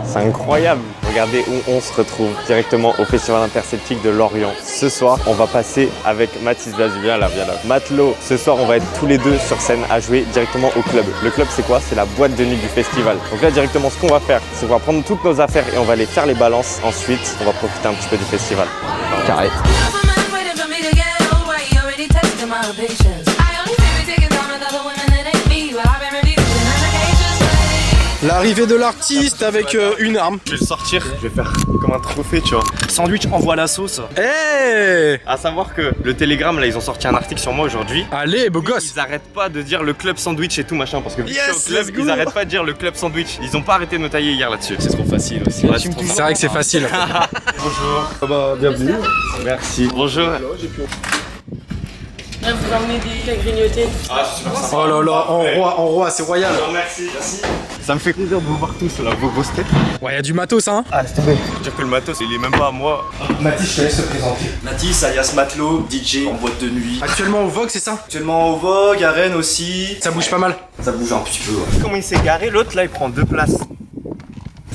C'est incroyable. Regardez où on se retrouve directement au Festival interceltique de Lorient. Ce soir, on va passer avec Mathis Blazy. Viens là, viens là. Matelot, ce soir, on va être tous les deux sur scène à jouer directement au club. Le club, c'est quoi? C'est la boîte de nuit du festival. Donc là, directement, ce qu'on va faire, c'est qu'on va prendre toutes nos affaires et on va aller faire les balances. Ensuite, on va profiter un petit peu du festival. Carré. L'arrivée de l'artiste avec une arme. Je vais le sortir, je vais faire comme un trophée, tu vois. Sandwich envoie la sauce. Hey! À savoir que le Télégramme, là, ils ont sorti un article sur moi aujourd'hui. Allez, beau gosse! Ils arrêtent pas de dire le club sandwich et tout machin parce que vu que Yes, je suis au club, let's go. ils arrêtent pas de dire le club sandwich. Ils ont pas arrêté de me tailler hier là-dessus. C'est trop facile aussi. Ouais, C'est vrai que c'est facile. Bonjour. Ah bah, bienvenue. Merci. Bonjour. Je vais vous emmener des à grignoter. Ah, super sympa. Oh là là, en roi, c'est royal. Merci. Merci. Ça me fait plaisir de vous voir tous là, vos grosses têtes. Ouais, y a du matos, hein. Ah, laisse tomber. Dire que le matos, il est même pas à moi. Mathis, je te laisse te présenter. Mathis, alias Matelot, DJ en boîte de nuit. Actuellement au Vogue, c'est ça? Actuellement au Vogue, à Rennes aussi. Ça bouge pas mal. Ça bouge un petit peu. Ouais. Comment il s'est garé, l'autre là, il prend 2 places.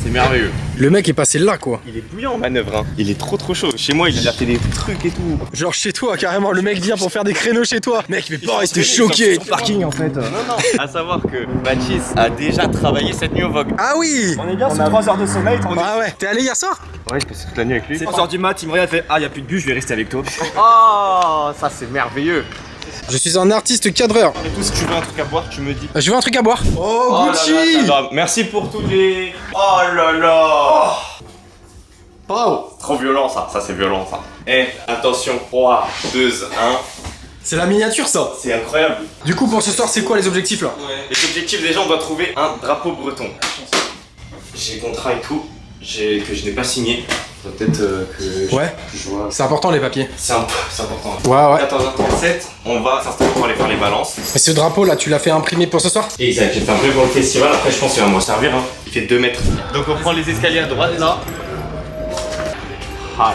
C'est merveilleux. Le mec est passé là, quoi. Il est bouillant en manœuvre, hein. Il est trop chaud. Chez moi, il a fait des trucs et tout. Genre chez toi, carrément, le mec vient pour faire des créneaux chez toi. Mec, mais pas rester choqué. Parking en fait. Non. À savoir que Mathis a déjà travaillé cette nuit au Vogue. Ah oui! On est bien sur 3 heures de sommeil. Ah ouais, t'es allé hier soir? Ouais, je passé toute la nuit avec lui. C'est 3 heures du mat, il me regarde, il fait ah, y a plus de bus, je vais rester avec toi. Oh, ça c'est merveilleux. Je suis un artiste cadreur. Et tout, si tu veux un truc à boire, tu me dis. Je veux un truc à boire. Oh, Gucci! Là là, ça va. Merci pour tous les. Oh là là. Oh! Trop violent ça c'est violent ça. Eh, attention, 3, 2, 1. C'est la miniature, ça. C'est incroyable. Du coup, pour ce soir, c'est quoi les objectifs là? Les objectifs, déjà, on doit trouver un drapeau breton. J'ai le contrat et tout, que je n'ai pas signé. Peut-être que Ouais. je vois. C'est important les papiers. C'est important. Ouais, ouais. 14h37, on va s'installer pour aller faire les balances. Et ce drapeau là, tu l'as fait imprimer pour ce soir? Exact, j'ai fait un peu pour le festival, après je pense qu'il va me servir. Hein. Il fait 2 mètres. Donc on prend les escaliers à droite là. Ah,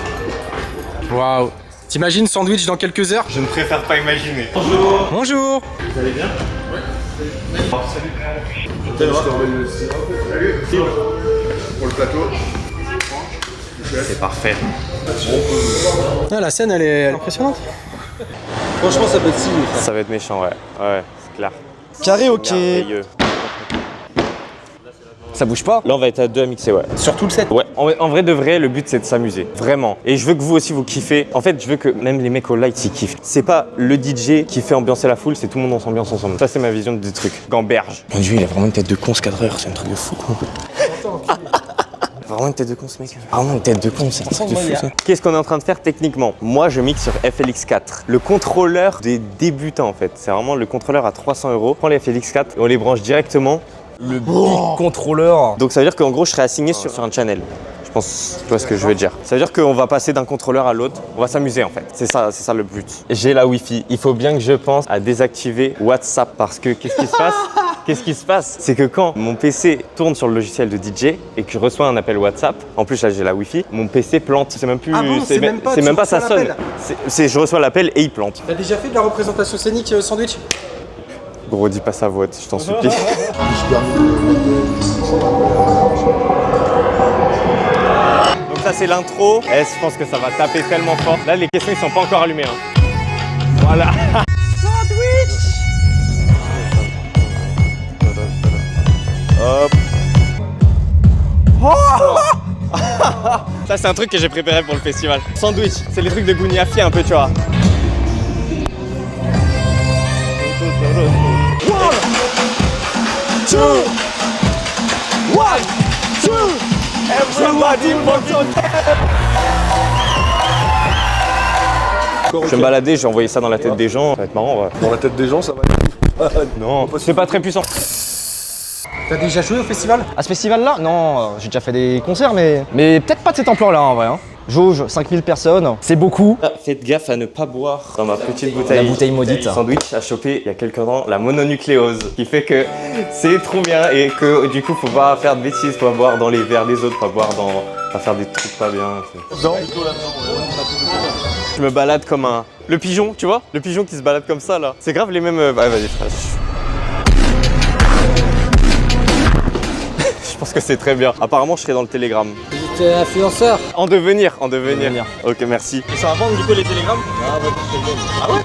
Waouh. T'imagines sandwich dans quelques heures? je ne préfère pas imaginer. Bonjour. Bonjour. Vous allez bien? Oui. Salut. Pour le plateau. C'est parfait. Ah, la scène, elle est impressionnante. Franchement, ça peut être stylé. Ça va être méchant, ouais. Ouais, c'est clair. Carré, ok. Merveilleux. Ça bouge pas? Là, on va être à 2 à mixer, ouais. Sur tout le set? Ouais, en vrai de vrai, le but c'est de s'amuser, vraiment. Et je veux que vous aussi vous kiffez. En fait, je veux que même les mecs au light ils kiffent. C'est pas le DJ qui fait ambiancer la foule, c'est tout le monde on s'ambiance ensemble. Ça c'est ma vision du truc. Gamberge. Mon dieu, il a vraiment une tête de con ce cadreur, c'est un truc de fou quoi. Vraiment une tête de con ce mec. Vraiment une tête de con, c'est un truc de fou ça. Qu'est-ce qu'on est en train de faire techniquement? Moi je mixe sur FLX4. Le contrôleur des débutants en fait. C'est vraiment le contrôleur à 300 €. On prend les FLX4 et on les branche directement. Le big contrôleur. Donc ça veut dire qu'en gros je serai assigné sur un channel. Je pense, tu vois ce que je veux dire. Ça veut dire qu'on va passer d'un contrôleur à l'autre. On va s'amuser en fait. C'est ça le but. J'ai la Wi-Fi. Il faut bien que je pense à désactiver WhatsApp parce que qu'est-ce qui se passe? Qu'est-ce qui se passe? C'est que quand mon PC tourne sur le logiciel de DJ et que je reçois un appel WhatsApp, en plus là j'ai la Wi-Fi, mon PC plante. C'est même plus. Ah bon, c'est même pas, c'est tu même pas ça reçois sonne. l'appel. Je reçois l'appel et il plante. T'as déjà fait de la représentation scénique sandwich? Gros, dis pas sa voix, je t'en supplie. Donc ça c'est l'intro. Et je pense que ça va taper tellement fort. Là les questions ils sont pas encore allumées. Hein. Voilà. Sandwich. Hop. Oh. Ça c'est un truc que j'ai préparé pour le festival. Sandwich, c'est les trucs de Gouniafi un peu tu vois. Everybody je vais me balader, je vais envoyer ça dans la tête des gens, ça va être marrant. Ouais. Dans la tête des gens, ça va. Non, c'est pas très puissant. T'as déjà joué au festival? À ce festival-là? Non, j'ai déjà fait des concerts, mais peut-être pas de cette ampleur-là en vrai. Hein. Jauge, 5000 personnes, c'est beaucoup. Faites gaffe à ne pas boire dans ma petite bouteille. La bouteille maudite. Sandwich a chopé il y a quelques temps la mononucléose, qui fait que c'est trop bien et que du coup faut pas faire de bêtises, faut pas boire dans les verres des autres, pas faire des trucs pas bien. Je me balade comme un... Le pigeon, tu vois? Le pigeon qui se balade comme ça là. C'est grave les mêmes... Ah vas-y frère. Je pense que c'est très bien. Apparemment, je serai dans le télégramme. J'étais influenceur. En devenir. Ok, merci. Et ça va vendre du coup les télégrammes? Ah ouais.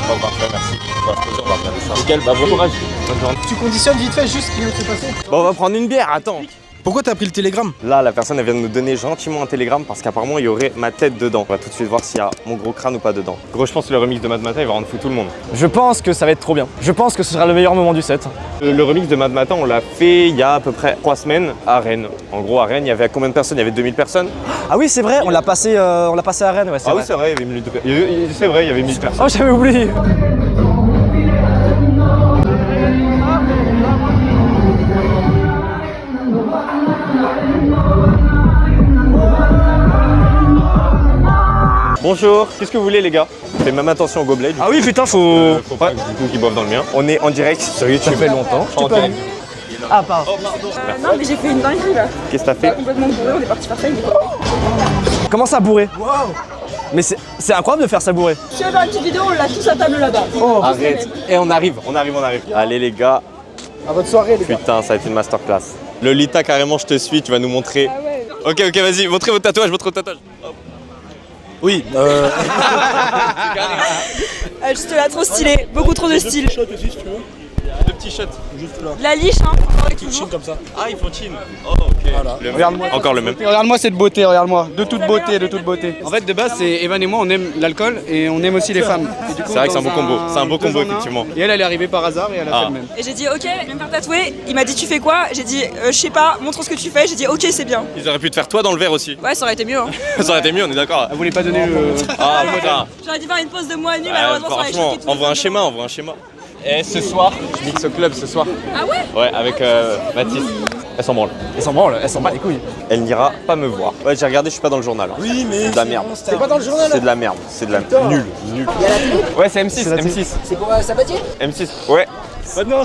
Bon, parfait, merci. On va regarder ça. Nickel, bah bon courage. Bonne journée. Tu conditionnes vite fait juste ce qui nous fait passer. Bon, on va prendre une bière, attends. Pourquoi t'as pris le télégramme? Là, la personne elle vient de nous donner gentiment un télégramme parce qu'apparemment il y aurait ma tête dedans. On va tout de suite voir s'il y a mon gros crâne ou pas dedans. Gros, je pense que le remix de Mad Mata il va rendre fou tout le monde. Je pense que ça va être trop bien. Je pense que ce sera le meilleur moment du set. Le remix de Mad Mata, on l'a fait il y a à peu près 3 semaines à Rennes. En gros, à Rennes, il y avait combien de personnes? Il y avait 2000 personnes. Ah oui, c'est vrai, on l'a passé à Rennes, ouais, c'est Ah vrai. oui, c'est vrai, il y avait 1000 c'est vrai, il y avait 1000 personnes. Oh, j'avais oublié. Bonjour, qu'est-ce que vous voulez les gars? Faites même attention au gobelet. Ah oui, putain, faut pas du coup qu'ils boivent dans le mien. On est en direct sur YouTube. Ça fait longtemps. En direct. Ah, pardon. Non, mais j'ai fait une dinguerie là. Qu'est-ce que t'as fait? Complètement bourré, on est parti faire ça. Comment ça bourré? Waouh. Mais c'est incroyable de faire ça bourré. Je suis dans une petite vidéo, on l'a tous à table là-bas. Oh, Arrête. Et on arrive. Allez les gars. À votre soirée, les gars. Putain, ça a été une masterclass. Lolita, carrément, je te suis, tu vas nous montrer. Ah ouais. Ok, vas-y, montrez votre tatouage, Hop. Oui. Juste là, trop stylé, beaucoup trop de style. Le petit shot. La liche, hein, encore et toujours. Comme ça. Ah, ils font chin. Oh, ok. Voilà. Regarde-moi. Encore le même. Regarde-moi cette beauté, regarde-moi. De toute beauté, de toute beauté. En fait, de base, c'est Evan et moi, on aime l'alcool et on aime aussi les femmes. C'est vrai que c'est un beau combo. C'est un beau combo, deux en un. effectivement. Et elle est arrivée par hasard et elle a Ah. fait le même. Et j'ai dit ok, viens me faire tatouer. Il m'a dit tu fais quoi? J'ai dit je sais pas, montre ce que tu fais. J'ai dit ok, c'est bien. Ils auraient pu te faire toi dans le verre aussi. Ouais, ça aurait été mieux. Hein. Ça aurait été mieux, on est d'accord. Elle voulait pas donner le. Ah, putain. J'aurais dû faire une pause de moi nu, malheureusement ça aurait Franchement, choqué tout. envoie un schéma. Et ce soir, je mixe au club ce soir. Ah ouais? Ouais, avec Mathis. Elle s'en branle. Elle s'en branle, elle s'en bat les couilles. Elle n'ira pas me voir. Ouais, j'ai regardé, je suis pas dans le journal. Oui, mais. C'est de la merde. C'est pas dans le journal. C'est de la merde. C'est de la nul. Ouais, c'est M6. M6. C'est pour Sabatier? M6. Ouais. Non,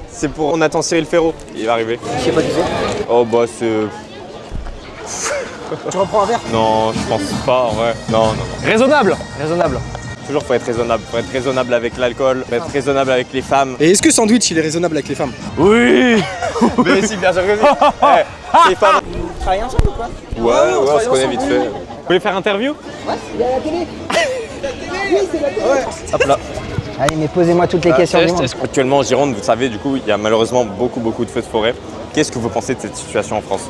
c'est pour. On attend Cyril Ferraud. Il va arriver. Je sais pas qui c'est. Oh bah c'est. Tu reprends un verre? Non, je pense pas. Ouais. Non. Raisonnable. Toujours faut être raisonnable. Faut être raisonnable avec l'alcool. Faut être raisonnable avec les femmes. Et est-ce que Sandwich il est raisonnable avec les femmes? Oui. Mais si, bien sûr que si. Les femmes. Vous travaillez ensemble ou quoi? Ouais, on se connaît vite fait. Vous voulez faire interview? Il est à la télé. Hop là. Allez, mais posez-moi toutes les questions du monde. Actuellement en Gironde, vous savez, du coup, il y a malheureusement beaucoup de feux de forêt. Qu'est-ce que vous pensez de cette situation en France?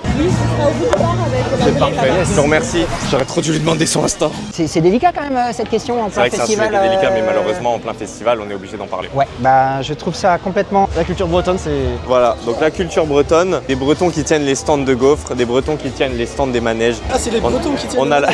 C'est parfait. Je te remercie. J'aurais trop dû lui demander son Insta. C'est délicat quand même cette question en C'est plein vrai que c'est un sujet festival. qui est délicat, mais malheureusement, en plein festival, on est obligé d'en parler. Ouais, bah je trouve ça complètement. La culture bretonne, c'est. Voilà, donc la culture bretonne, des Bretons qui tiennent les stands de gaufres, des Bretons qui tiennent les stands des manèges. Ah, c'est les Bretons qui tiennent. On a la...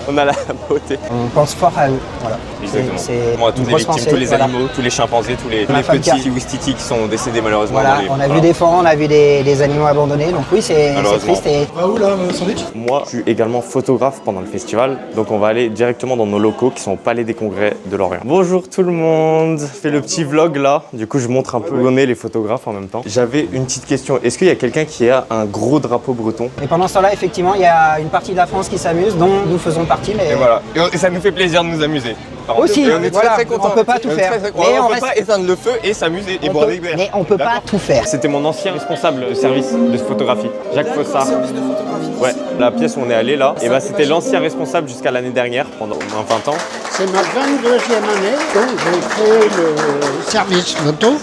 on a la beauté. On pense fort à eux. Voilà. Exactement. C'est Moi, toutes une les grosse victimes, pensée, tous les voilà. animaux, tous les chimpanzés, tous les Ma femme petits qui a- Ouistiti qui sont décédés malheureusement. Voilà, dans les- on a voilà. vu des forêts, on a vu des animaux abandonnés, donc oui, c'est Malheureusement. triste et. Ah, où là, Sandwich? Moi, je suis également photographe pendant le festival, donc on va aller directement dans nos locaux qui sont au Palais des Congrès de Lorient. Bonjour tout le monde, je fais le petit vlog là, du coup je montre un peu où on est les photographes en même temps. J'avais une petite question, est-ce qu'il y a quelqu'un qui a un gros drapeau breton? Et pendant ce temps-là, effectivement, il y a une partie de la France qui s'amuse, dont nous faisons partie, mais. Et voilà, et ça nous fait plaisir de nous amuser. Aussi, et on est voilà, très contents. on peut pas tout On est faire. très, très- Mais on on peut reste- pas éteindre le feu et s'amuser et boire des bières. Mais on peut pas D'accord. tout faire. C'était mon ancien responsable de service de photographie, Jacques Fossard. Ouais, la pièce où on est allé là, et bah c'était l'ancien responsable jusqu'à l'année dernière, pendant 20 ans. C'est ma 22e année, donc j'ai créé le service photo.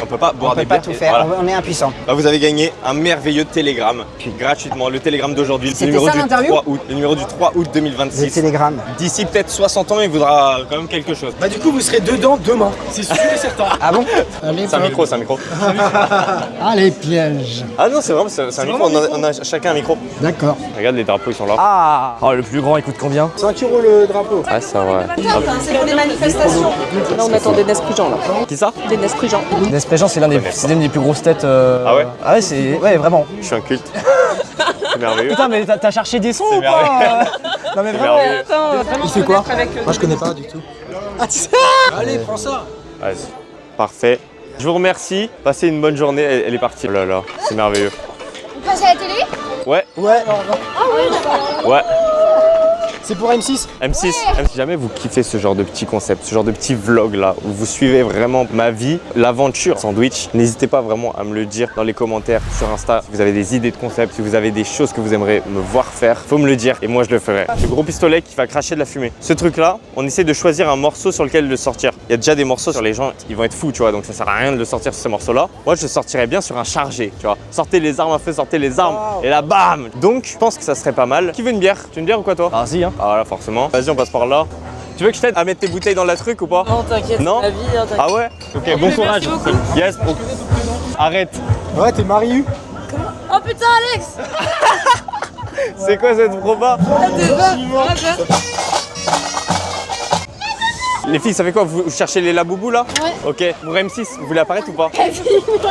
On peut pas boire On peut des pas bières. tout et faire, voilà. on est impuissant. Bah, vous avez gagné un merveilleux télégramme, gratuitement, le télégramme d'aujourd'hui, le C'était numéro ça, du l'interview 3 août, le numéro du 3 août Le 2026. télégramme. D'ici peut-être 60 ans, il voudra quand même quelque chose. Bah, du coup, vous serez dedans demain. C'est sûr et certain. Ah bon? Allez, C'est un micro, c'est un micro. allez, piège. Ah non, c'est vraiment, c'est un micro, on a chacun un micro. D'accord. Regarde, les drapeaux, ils sont là. Ah. Oh, le plus grand, il coûte combien? 5 € le drapeau. Ah, ça va. C'est pour des manifestations. Là, on attend des Nesprigeants là. Qui ça? Des Nesprigeants. Nespréjean, c'est l'une des plus grosses têtes. Ah ouais? Ah ouais, c'est. Ouais, vraiment. Je suis un culte. C'est merveilleux. Putain, mais t'as cherché des sons ou merveilleux. pas? Non, mais C'est vraiment. merveilleux. Attends, vraiment Il fait quoi? avec Moi, je connais pas du tout. Ah, tu sais. Allez, prends ça. Vas-y. Parfait. Je vous remercie. Passez une bonne journée. Elle est partie. Oh là là, c'est merveilleux. Vous passez à la télé? Ouais. Ouais. Ouais. C'est pour M6. M6, si jamais vous kiffez ce genre de petit concept, ce genre de petit vlog là, où vous suivez vraiment ma vie, l'aventure sandwich, n'hésitez pas vraiment à me le dire dans les commentaires sur Insta. Si vous avez des idées de concept, si vous avez des choses que vous aimeriez me voir faire, faut me le dire et moi je le ferai. Le gros pistolet qui va cracher de la fumée. Ce truc là, on essaie de choisir un morceau sur lequel le sortir. Il y a déjà des morceaux sur les gens, ils vont être fous, tu vois, donc ça sert à rien de le sortir sur ce morceau là. Moi je le sortirais bien sur un chargé, tu vois. Sortez les armes à feu, sortez les armes et là bam. Donc je pense que ça serait pas mal. Qui veut une bière? Tu veux une bière ou quoi toi? Vas-y, hein. Ah voilà, forcément. Vas-y, on passe par là. Tu veux que je t'aide à mettre tes bouteilles dans la truc ou pas? Non, t'inquiète, non, la vie, hein, t'inquiète. Ah ouais? Ok, bon courage. Yes, bon. Arrête. Ouais, t'es Mariu. Oh putain, Alex. C'est quoi cette proba? Les filles, ça fait quoi? Vous cherchez les laboubous là? Ouais. Ok, pour M6, vous voulez apparaître ou pas?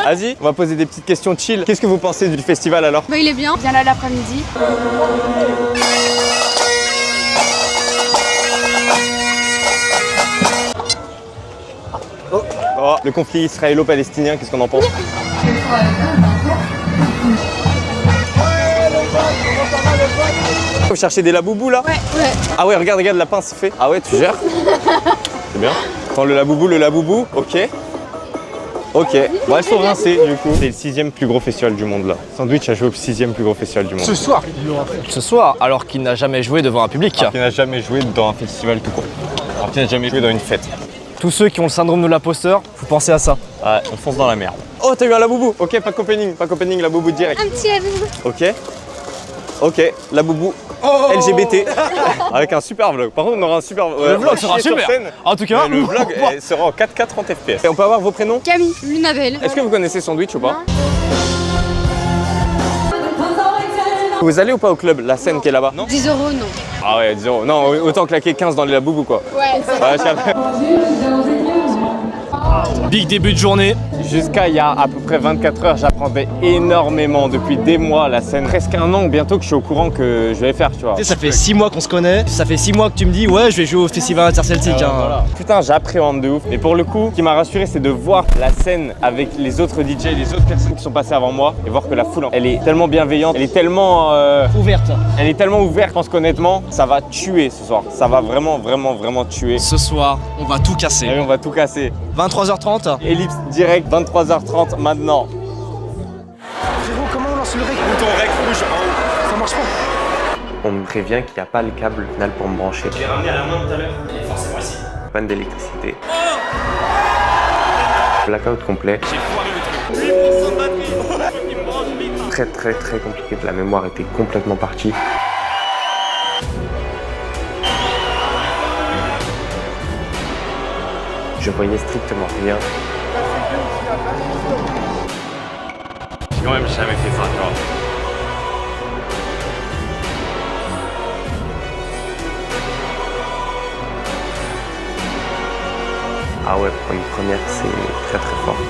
Vas-y, on va poser des petites questions chill. Qu'est-ce que vous pensez du festival alors? Bah il est bien, viens là l'après-midi. Oh, le conflit israélo-palestinien, qu'est-ce qu'on en pense? Vous cherchez des laboubous là? Ouais. Ah ouais, regarde la pince fait. Ah ouais, tu gères? C'est bien. Prends le laboubou, ok. Ok, bon elles sont rincées du coup. C'est le 6e plus gros festival du monde là. Sandwich a joué au 6e plus gros festival du monde. Ce soir. Ce soir, alors qu'il n'a jamais joué devant un public. Qui n'a jamais joué dans un festival tout court. Alors qui n'a jamais joué dans une fête. Tous ceux qui ont le syndrome de l'imposteur, faut penser à ça. Ouais, on fonce dans la merde. Oh, t'as eu un laboubou. Ok, pas de coping, laboubou direct. Un petit laboubou. Ok. Ok, laboubou. LGBT. Avec un super vlog. Par contre, on aura un super vlog. Le vlog sera super. En tout cas, le vlog sera en 4K 30 FPS. Et on peut avoir vos prénoms? Camille, Lunabelle. Est-ce que vous connaissez Sandwich ou pas? Vous allez ou pas au club, la scène qui est là-bas? Non. 10 €, non. Ah ouais, 10 €. Non, autant claquer 15 dans les laboubous quoi. Ouais, c'est Ouais, big début de journée. Jusqu'à il y a à peu près 24 heures, j'apprendais énormément depuis des mois la scène. Presque un an bientôt que je suis au courant que je vais faire, tu vois. Tu sais, ça fait 6 mois qu'on se connaît. Ça fait 6 mois que tu me dis, ouais, je vais jouer au festival interceltique. Voilà. Putain, j'appréhende de ouf. Mais pour le coup, ce qui m'a rassuré, c'est de voir la scène avec les autres DJ, les autres personnes qui sont passées avant moi et voir que la foule, elle est tellement bienveillante, elle est tellement Ouverte. Elle est tellement ouverte. Je pense qu'honnêtement, ça va tuer ce soir. Ça va vraiment tuer. Ce soir, on va tout Et casser. on va tout casser. 23h30. Ellipse direct, 23h30 maintenant. Frérot, comment on lance le rec? Bouton rec rouge en haut. Ça marche pas. On me prévient qu'il n'y a pas le câble final pour me brancher. Je l'ai ramené à la main tout à l'heure. Il est forcément ici. Panne d'électricité. Blackout complet. J'ai foiré le truc. 8% de batterie. Très compliqué. La mémoire était complètement partie. Je voyais strictement rien. J'ai quand même jamais fait ça, tu vois. Ah ouais, pour une première, c'est très fort.